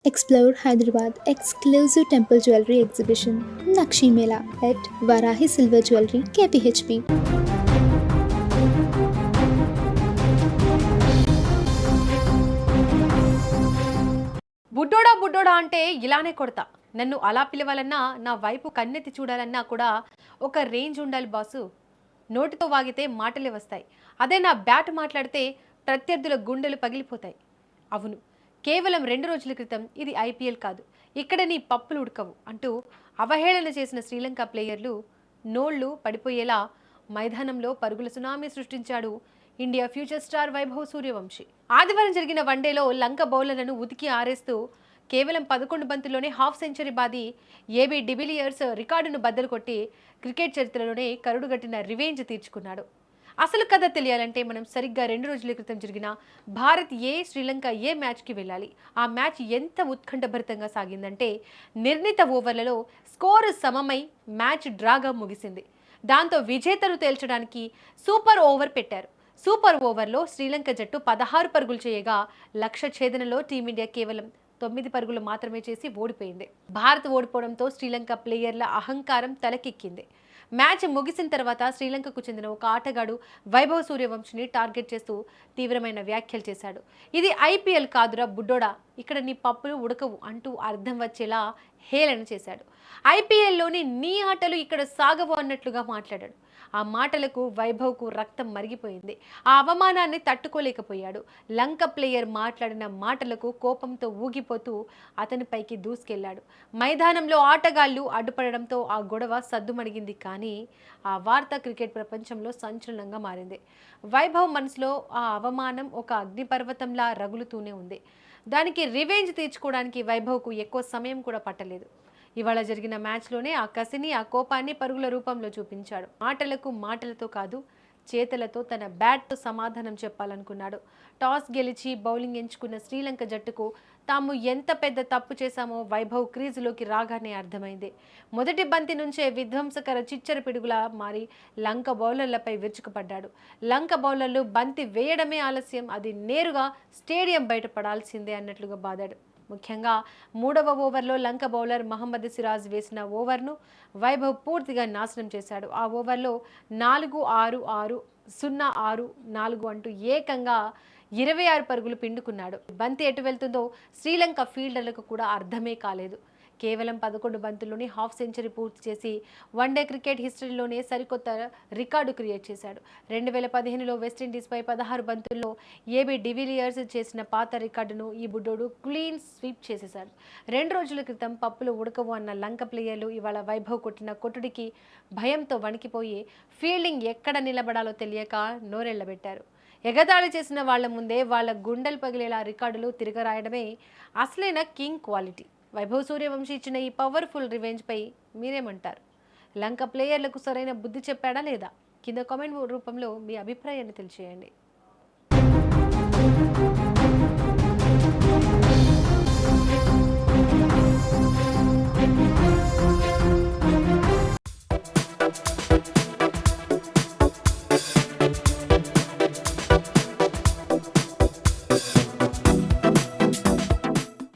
Explore Hyderabad exclusive temple jewelry exhibition Nakshi Mela at Varahi Silver Jewelry KPHP. బుడ్డోడా బుడ్డోడా అంటే ఇలానే కొడతా. నన్ను అలా పిలవాలన్నా, నా వైపు కన్నెత్తి చూడాలన్నా కూడా ఒక రేంజ్ ఉండాలి బాసు. నోటితో వాగితే మాటలే వస్తాయి. అదే నా బ్యాట్ మాట్లాడితే ప్రత్యర్థుల గుండెలు పగిలిపోతాయి. అవును, కేవలం 2 రోజుల క్రితం ఇది ఐపీఎల్ కాదు, ఇక్కడ నీ పప్పులు ఉడకవు అంటూ అవహేళన చేసిన శ్రీలంక ప్లేయర్లు నోళ్లు పడిపోయేలా మైదానంలో పరుగుల సునామీ సృష్టించాడు India future star Vaibhav Suryavanshi. ఆదివారం జరిగిన వన్డేలో లంక బౌలర్లను ఉతికి ఆరేస్తూ కేవలం 11 బంతుల్లోనే హాఫ్ సెంచరీ బాది ఏబీ డివిలియర్స్ రికార్డును బద్దలు కొట్టి క్రికెట్ చరిత్రలోనే కరుడుగట్టిన రివెంజ్ తీర్చుకున్నాడు. అసలు కథ తెలియాలంటే మనం సరిగ్గా 2 రోజుల క్రితం జరిగిన భారత్ శ్రీలంక మ్యాచ్కి వెళ్ళాలి. ఆ మ్యాచ్ ఎంత ఉత్కంఠభరితంగా సాగిందంటే నిర్ణీత ఓవర్లలో స్కోరు సమమై మ్యాచ్ డ్రాగా ముగిసింది. దాంతో విజేతను తేల్చడానికి సూపర్ ఓవర్ పెట్టారు. సూపర్ ఓవర్లో శ్రీలంక జట్టు 16 పరుగులు చేయగా లక్ష్య ఛేదనలో టీమిండియా కేవలం 9 పరుగులు మాత్రమే చేసి ఓడిపోయింది. భారత్ ఓడిపోవడంతో శ్రీలంక ప్లేయర్ల అహంకారం తలకెక్కింది. మ్యాచ్ ముగిసిన తర్వాత శ్రీలంకకు చెందిన ఒక ఆటగాడు వైభవ్ సూర్యవంశిని టార్గెట్ చేస్తూ తీవ్రమైన వ్యాఖ్యలు చేశాడు. ఇది ఐపీఎల్ కాదురా బుడ్డోడా, ఇక్కడ నీ పప్పులు ఉడకవు అంటూ అర్థం వచ్చేలా హేళన చేశాడు. ఐపీఎల్లోని నీ ఆటలు ఇక్కడ సాగవు అన్నట్లుగా మాట్లాడాడు. ఆ మాటలకు వైభవ్కు రక్తం మరిగిపోయింది. ఆ అవమానాన్ని తట్టుకోలేకపోయాడు. లంక ప్లేయర్ మాట్లాడిన మాటలకు కోపంతో ఊగిపోతూ అతనిపైకి దూసుకెళ్లాడు. మైదానంలో ఆటగాళ్లు అడ్డుపడడంతో ఆ గొడవ సద్దుమణిగింది. కానీ ఆ వార్త క్రికెట్ ప్రపంచంలో సంచలనంగా మారింది. వైభవ్ మనసులో ఆ అవమానం ఒక అగ్నిపర్వతంలా రగులుతూనే ఉంది. దానికి రివెంజ్ తీర్చుకోవడానికి వైభవ్కు ఎక్కువ సమయం కూడా పట్టలేదు. ఇవాళ జరిగిన మ్యాచ్లోనే ఆ కసిని, ఆ కోపాన్ని పరుగుల రూపంలో చూపించాడు. మాటలతో కాదు, చేతలతో తన బ్యాట్తో సమాధానం చెప్పాలనుకున్నాడు. టాస్ గెలిచి బౌలింగ్ ఎంచుకున్న శ్రీలంక జట్టుకు తాము ఎంత పెద్ద తప్పు చేశామో వైభవ్ క్రీజులోకి రాగానే అర్థమైంది. మొదటి బంతి నుంచే విధ్వంసకర చిచ్చర పిడుగులా మారి లంక బౌలర్లపై విరుచుకుపడ్డాడు. లంక బౌలర్లు బంతి వేయడమే ఆలస్యం, అది నేరుగా స్టేడియం బయటపడాల్సిందే అన్నట్లుగా బాదాడు. ముఖ్యంగా 3వ ఓవర్లో లంక బౌలర్ మహమ్మద్ సిరాజ్ వేసిన ఓవర్ను వైభవ్ పూర్తిగా నాశనం చేశాడు. ఆ ఓవర్లో 4-6-6-0-6-4 అంటూ ఏకంగా 26 పరుగులు పిండుకున్నాడు. బంతి ఎటు వెళ్తుందో శ్రీలంక ఫీల్డర్లకు కూడా అర్థమే కాలేదు. కేవలం 11 బంతుల్లోనే హాఫ్ సెంచరీ పూర్తి చేసి వన్డే క్రికెట్ హిస్టరీలోనే సరికొత్త రికార్డు క్రియేట్ చేశాడు. 2015లో వెస్టిండీస్పై 16 బంతుల్లో ఏబీ డివిలియర్స్ చేసిన పాత రికార్డును ఈ బుడ్డోడు క్లీన్ స్వీప్ చేసేశాడు. 2 రోజుల క్రితం పప్పులు ఉడకవు అన్న లంక ప్లేయర్లు ఇవాళ వైభవ్ కొట్టిన కొట్టుడికి భయంతో వణికిపోయి ఫీల్డింగ్ ఎక్కడ నిలబడాలో తెలియక నోరెళ్లబెట్టారు. ఎగతాళి చేసిన వాళ్ల ముందే వాళ్ల గుండెలు పగిలేలా రికార్డులు తిరగరాయడమే అసలైన కింగ్ క్వాలిటీ. వైభవ్ సూర్యవంశీ ఇచ్చిన ఈ పవర్ఫుల్ రివెంజ్ పై మీరేమంటారు? లంక ప్లేయర్లకు సరైన బుద్ధి చెప్పాడా లేదా? కింద కామెంట్ రూపంలో మీ అభిప్రాయాన్ని తెలియజేయండి.